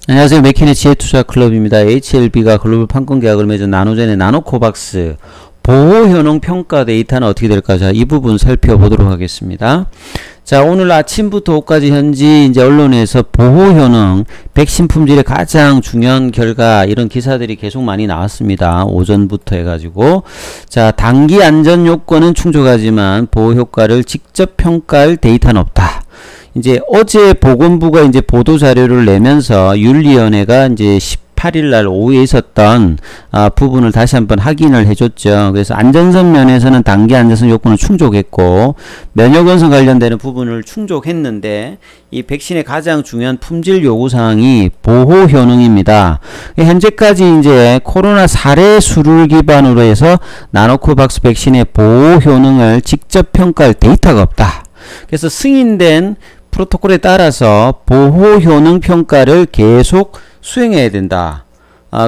안녕하세요. 맥킨의 지혜투자클럽입니다. HLB가 글로벌 판권 계약을 맺은 나노젠의 나노코박스 보호효능 평가 데이터는 어떻게 될까? 자, 이 부분 살펴보도록 하겠습니다. 자, 오늘 아침부터 오후까지 현지 이제 언론에서 보호효능, 백신 품질의 가장 중요한 결과 이런 기사들이 계속 많이 나왔습니다. 오전부터 해가지고. 자, 단기 안전 요건은 충족하지만 보호 효과를 직접 평가할 데이터는 없다. 이제 어제 보건부가 이제 보도 자료를 내면서 윤리위원회가 이제 18일 날 오후에 있었던 부분을 다시 한번 확인을 해줬죠. 그래서 안전성 면에서는 단기 안전성 요건을 충족했고 면역원성 관련되는 부분을 충족했는데 이 백신의 가장 중요한 품질 요구사항이 보호 효능입니다. 현재까지 이제 코로나 사례 수를 기반으로 해서 나노코박스 백신의 보호 효능을 직접 평가할 데이터가 없다. 그래서 승인된 프로토콜에 따라서 보호 효능 평가를 계속 수행해야 된다.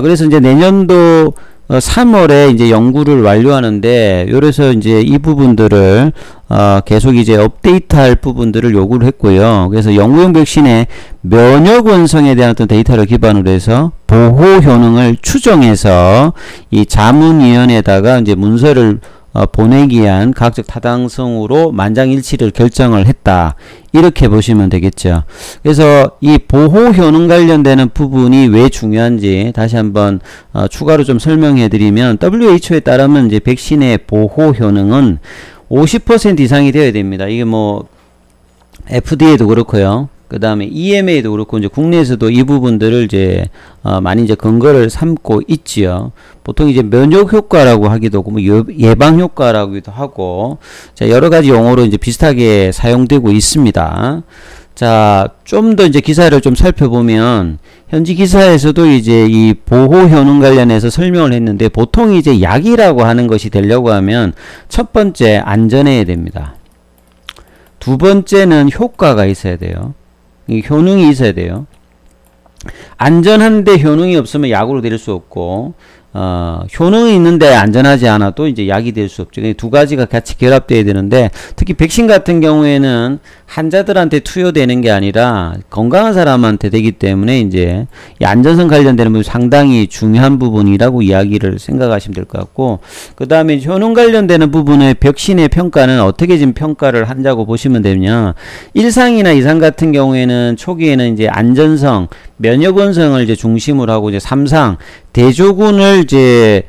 그래서 이제 내년도 3월에 이제 연구를 완료하는데, 요래서 이제 이 부분들을 계속 이제 업데이트할 부분들을 요구를 했고요. 그래서 연구용 백신의 면역 원성에 대한 어떤 데이터를 기반으로 해서 보호 효능을 추정해서 이 자문위원회에다가 이제 문서를 보내기 위한 과학적 타당성으로 만장일치를 결정을 했다. 이렇게 보시면 되겠죠. 그래서 이 보호 효능 관련되는 부분이 왜 중요한지 다시 한번 추가로 좀 설명해 드리면, WHO에 따르면 이제 백신의 보호 효능은 50% 이상이 되어야 됩니다. 이게 뭐 FDA도 그렇고요. 그 다음에 EMA도 그렇고 이제 국내에서도 이 부분들을 이제 많이 이제 근거를 삼고 있지요. 보통 이제 면역 효과라고 하기도 하고 뭐 예방 효과라고도 하고, 자, 여러 가지 용어로 이제 비슷하게 사용되고 있습니다. 자, 좀 더 이제 기사를 좀 살펴보면 현지 기사에서도 이제 이 보호 효능 관련해서 설명을 했는데, 보통 이제 약이라고 하는 것이 되려고 하면 첫 번째 안전해야 됩니다. 두 번째는 효과가 있어야 돼요. 효능이 있어야 돼요. 안전한데 효능이 없으면 약으로 될 수 없고, 효능이 있는데 안전하지 않아도 이제 약이 될 수 없죠. 두 가지가 같이 결합되어야 되는데, 특히 백신 같은 경우에는 환자들한테 투여되는 게 아니라 건강한 사람한테 되기 때문에 이제 이 안전성 관련되는 부분이 상당히 중요한 부분이라고 이야기를 생각하시면 될 것 같고, 그 다음에 효능 관련되는 부분의 백신의 평가는 어떻게 지금 평가를 한다고 보시면 되냐, 1상이나 2상 같은 경우에는 초기에는 이제 안전성, 면역원성을 이제 중심으로 하고, 이제 3상 대조군을 이제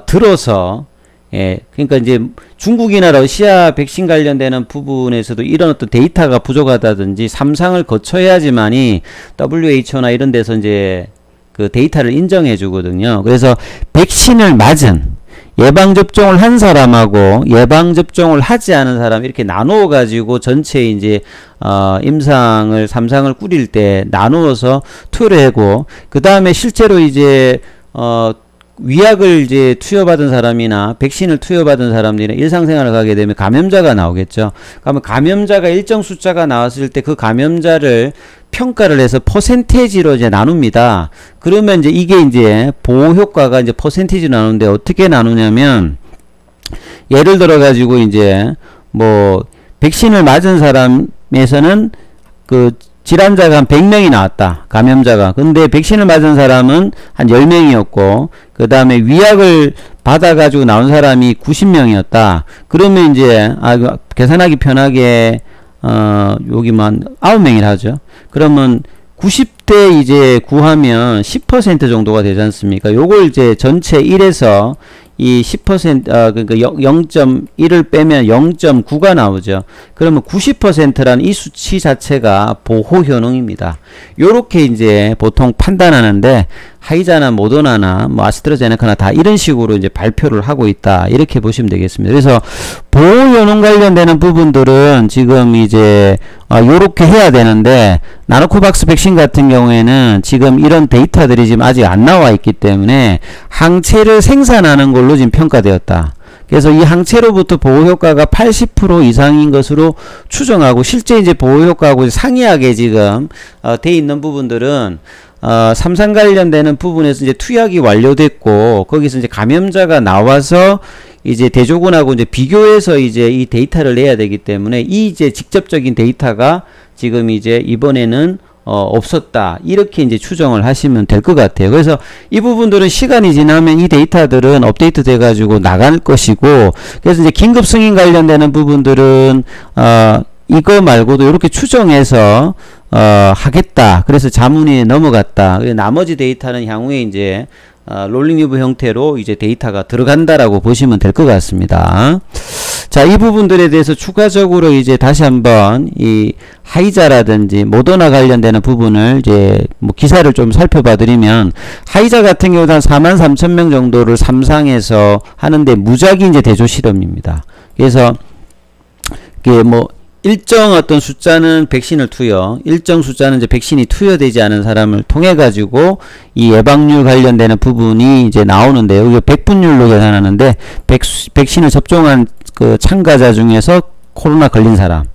들어서, 예, 그러니까 이제 중국이나 러시아 백신 관련되는 부분에서도 이런 어떤 데이터가 부족하다든지 3상을 거쳐야지만이 WHO나 이런 데서 이제 그 데이터를 인정해 주거든요. 그래서 백신을 맞은, 예방접종을 한 사람하고 예방접종을 하지 않은 사람 이렇게 나누어 가지고 전체 이제 임상을 3상을 꾸릴 때 나누어서 투여를 하고, 그 다음에 실제로 이제 위약을 이제 투여받은 사람이나 백신을 투여받은 사람들이나 일상생활을 가게 되면 감염자가 나오겠죠. 그러면 감염자가 일정 숫자가 나왔을 때 그 감염자를 평가를 해서 퍼센테이지로 이제 나눕니다. 그러면 이제 이게 이제 보호 효과가 이제 퍼센테이지로 나누는데, 어떻게 나누냐면, 예를 들어 가지고 이제 뭐 백신을 맞은 사람에서는 그 질환자가 한 100명이 나왔다. 감염자가. 근데 백신을 맞은 사람은 한 10명이었고, 그 다음에 위약을 받아가지고 나온 사람이 90명이었다. 그러면 이제, 계산하기 편하게, 여기만 9명이라 하죠. 그러면 90대 이제 구하면 10% 정도가 되지 않습니까? 요걸 이제 전체 1에서 이 10%, 그러니까 0.1을 빼면 0.9가 나오죠. 그러면 90%라는 이 수치 자체가 보호 효능입니다. 요렇게 이제 보통 판단하는데, 화이자나 모더나나 뭐 아스트라제네카나 다 이런 식으로 이제 발표를 하고 있다. 이렇게 보시면 되겠습니다. 그래서 보호 효능 관련되는 부분들은 지금 이제 요렇게 해야 되는데, 나노코박스 백신 같은 경우에는 지금 이런 데이터들이 지금 아직 안 나와 있기 때문에 항체를 생산하는 걸로 지금 평가되었다. 그래서 이 항체로부터 보호효과가 80% 이상인 것으로 추정하고, 실제 이제 보호효과하고 상이하게 지금 돼 있는 부분들은 3상 관련되는 부분에서 이제 투약이 완료됐고, 거기서 이제 감염자가 나와서 이제 대조군하고 이제 비교해서 이제 이 데이터를 내야 되기 때문에, 이 이제 직접적인 데이터가 지금 이제 이번에는 없었다. 이렇게 이제 추정을 하시면 될 것 같아요. 그래서 이 부분들은 시간이 지나면 이 데이터들은 업데이트 돼 가지고 나갈 것이고, 그래서 이제 긴급 승인 관련되는 부분들은 이거 말고도 이렇게 추정해서 하겠다. 그래서 자문이 넘어갔다. 나머지 데이터는 향후에 이제 롤링 리브 형태로 이제 데이터가 들어간다라고 보시면 될 것 같습니다. 자, 이 부분들에 대해서 추가적으로 이제 다시 한번 이 하이자라든지 모더나 관련되는 부분을 이제 뭐 기사를 좀 살펴봐 드리면, 하이자 같은 경우는 한 43,000명 정도를 삼상에서 하는데 무작위 이제 대조 실험입니다. 그래서 이게 뭐 일정 어떤 숫자는 백신을 투여, 일정 숫자는 이제 백신이 투여되지 않은 사람을 통해 가지고 이 예방률 관련되는 부분이 이제 나오는데요. 이게 백분율로 계산하는데, 백신을 접종한 그 참가자 중에서 코로나 걸린 사람,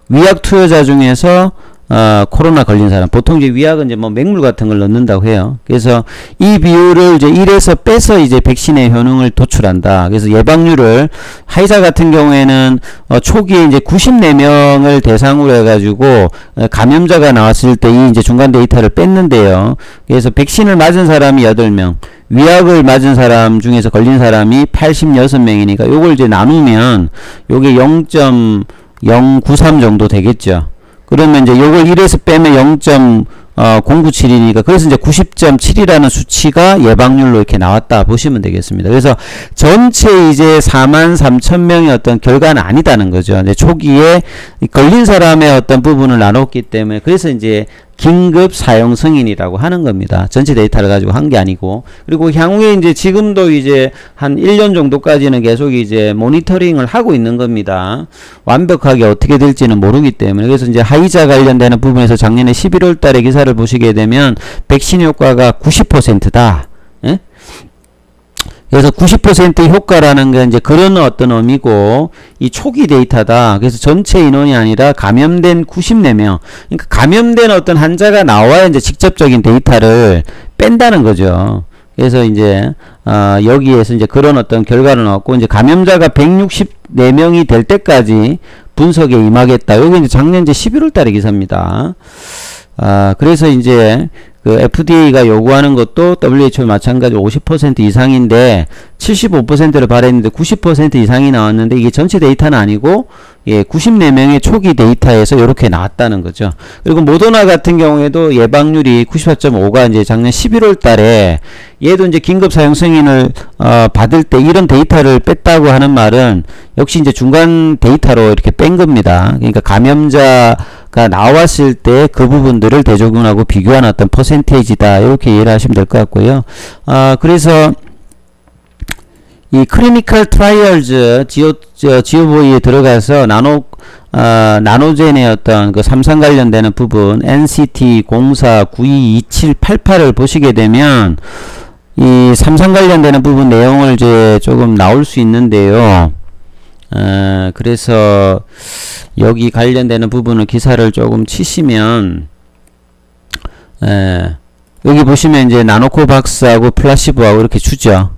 위약 투여자 중에서 코로나 걸린 사람, 보통 이제 위약은 이제 뭐 맹물 같은 걸 넣는다고 해요. 그래서 이 비율을 이제 1에서 빼서 이제 백신의 효능을 도출한다. 그래서 예방률을, 하이자 같은 경우에는 초기에 이제 94명을 대상으로 해가지고 감염자가 나왔을 때 이 이제 중간 데이터를 뺐는데요. 그래서 백신을 맞은 사람이 8명, 위약을 맞은 사람 중에서 걸린 사람이 86명이니까 요걸 이제 나누면 요게 0.093 정도 되겠죠. 그러면 이제 요걸 1에서 빼면 0.097이니까, 그래서 이제 90.7이라는 수치가 예방률로 이렇게 나왔다 보시면 되겠습니다. 그래서 전체 이제 43,000명의 어떤 결과는 아니다는 거죠. 이제 초기에 걸린 사람의 어떤 부분을 나눴기 때문에, 그래서 이제 긴급 사용 승인이라고 하는 겁니다. 전체 데이터를 가지고 한 게 아니고. 그리고 향후에 이제 지금도 이제 한 1년 정도까지는 계속 이제 모니터링을 하고 있는 겁니다. 완벽하게 어떻게 될지는 모르기 때문에. 그래서 이제 하이자 관련되는 부분에서 작년에 11월 달에 기사를 보시게 되면 백신 효과가 90%다. 예? 그래서 90% 효과라는 게 이제 그런 어떤 의미고, 이 초기 데이터다. 그래서 전체 인원이 아니라 감염된 94명. 그러니까 감염된 어떤 환자가 나와야 이제 직접적인 데이터를 뺀다는 거죠. 그래서 이제 여기에서 이제 그런 어떤 결과를 나왔고, 이제 감염자가 164명이 될 때까지 분석에 임하겠다. 여기 이제 작년 이제 11월 달의 기사입니다. 그래서 이제 그 FDA가 요구하는 것도 WHO 마찬가지로 50% 이상인데 75%를 바랬는데 90% 이상이 나왔는데, 이게 전체 데이터는 아니고 94명의 초기 데이터에서 이렇게 나왔다는 거죠. 그리고 모더나 같은 경우에도 예방률이 94.5가 이제 작년 11월 달에, 얘도 이제 긴급 사용 승인을 받을 때 이런 데이터를 뺐다고 하는 말은 역시 이제 중간 데이터로 이렇게 뺀 겁니다. 그러니까 감염자가 나왔을 때 그 부분들을 대조군하고 비교한 어떤 퍼센테이지다, 이렇게 이해를 하시면 될 것 같고요. 그래서 이 클리니컬 트라이얼즈 지오보이에 들어가서 나노젠의 어떤 그 삼상 관련되는 부분 NCT 04922788을 보시게 되면 이 삼상 관련되는 부분 내용을 이제 조금 나올 수 있는데요. 그래서 여기 관련되는 부분을 기사를 조금 치시면, 여기 보시면 이제 나노코박스하고 플라시보하고 이렇게 주죠.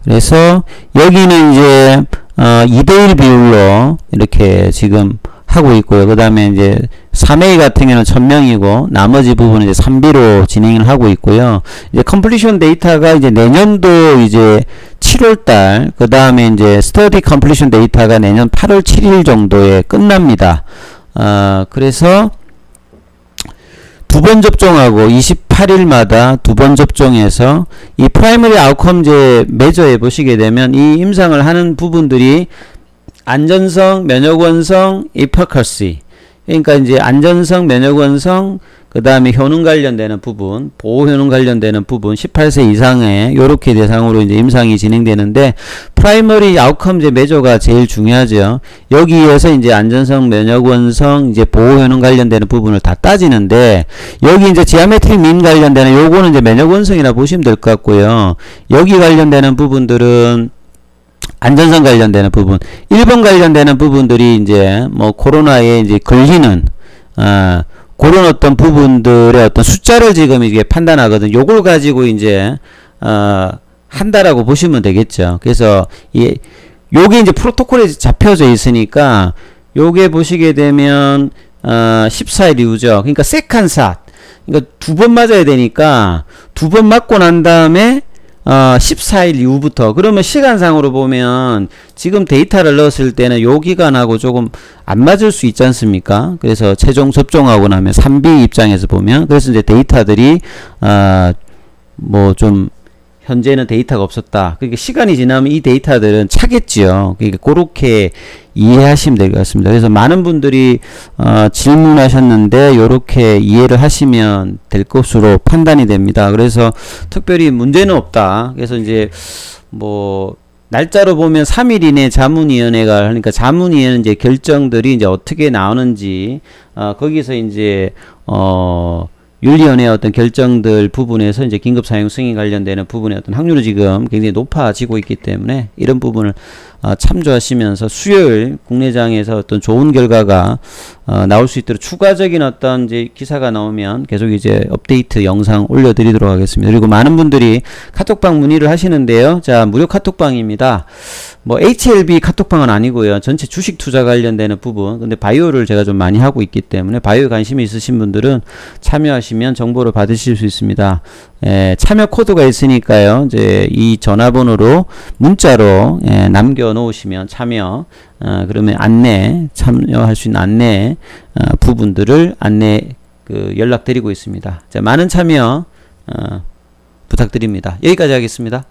그래서 여기는 이제 2대1 비율로 이렇게 지금 하고 있고요. 그 다음에 이제 3A 같은 경우는 1000명이고 나머지 부분은 이제 3B로 진행을 하고 있고요. 이제 컴플리션 데이터가 이제 내년도 이제 7월달, 그 다음에 이제 스터디 컴플리션 데이터가 내년 8월 7일 정도에 끝납니다. 그래서 두 번 접종하고 28일마다 두 번 접종해서 이 프라이머리 아웃컴제 메저에 보시게 되면 이 임상을 하는 부분들이 안전성, 면역원성, eficacy, 그러니까 이제 안전성, 면역원성, 그 다음에 효능 관련되는 부분, 보호 효능 관련되는 부분, 18세 이상의 요렇게 대상으로 이제 임상이 진행되는데, 프라이머리 아웃컴제 메저가 제일 중요하죠. 여기에서 이제 안전성, 면역원성, 이제 보호 효능 관련되는 부분을 다 따지는데, 여기 이제 지오메트릭 민 관련되는 요거는 이제 면역원성이라 보시면 될 것 같고요. 여기 관련되는 부분들은 안전성 관련되는 부분, 1번 관련되는 부분들이 이제 뭐 코로나에 이제 걸리는 그런 어떤 부분들의 어떤 숫자를 지금 이게 판단하거든. 요걸 가지고 이제 한다라고 보시면 되겠죠. 그래서 요게 이제 프로토콜에 잡혀져 있으니까 요게 보시게 되면 14일 이후죠. 그러니까 세컨샷. 그러니까 2번 맞아야 되니까 2번 맞고 난 다음에 14일 이후부터, 그러면 시간상으로 보면 지금 데이터를 넣었을 때는 요 기간하고 조금 안 맞을 수 있지 않습니까? 그래서 최종 접종하고 나면 3B 입장에서 보면, 그래서 이제 데이터들이 뭐 좀 현재는 데이터가 없었다. 그러니까 시간이 지나면 이 데이터들은 차겠지요. 그러니까 그렇게 이해하시면 될 것 같습니다. 그래서 많은 분들이 질문하셨는데 요렇게 이해를 하시면 될 것으로 판단이 됩니다. 그래서 특별히 문제는 없다. 그래서 이제 뭐 날짜로 보면 3일 이내 자문위원회가, 그러니까 자문위원회 이제 결정들이 이제 어떻게 나오는지 거기서 이제 윤리위원회의 어떤 결정들 부분에서 이제 긴급 사용 승인 관련되는 부분의 어떤 확률이 지금 굉장히 높아지고 있기 때문에 이런 부분을 참조하시면서 수요일 국내장에서 어떤 좋은 결과가 나올 수 있도록 추가적인 어떤 이제 기사가 나오면 계속 이제 업데이트 영상 올려드리도록 하겠습니다. 그리고 많은 분들이 카톡방 문의를 하시는데요. 자, 무료 카톡방입니다. 뭐 HLB 카톡방은 아니고요. 전체 주식 투자 관련되는 부분. 근데 바이오를 제가 좀 많이 하고 있기 때문에 바이오에 관심이 있으신 분들은 참여하시면 정보를 받으실 수 있습니다. 참여 코드가 있으니까요. 이제 이 전화번호로 문자로 남겨 놓으시면 참여, 그러면 안내, 참여할 수 있는 안내 부분들을 연락드리고 있습니다. 자, 많은 참여 부탁드립니다. 여기까지 하겠습니다.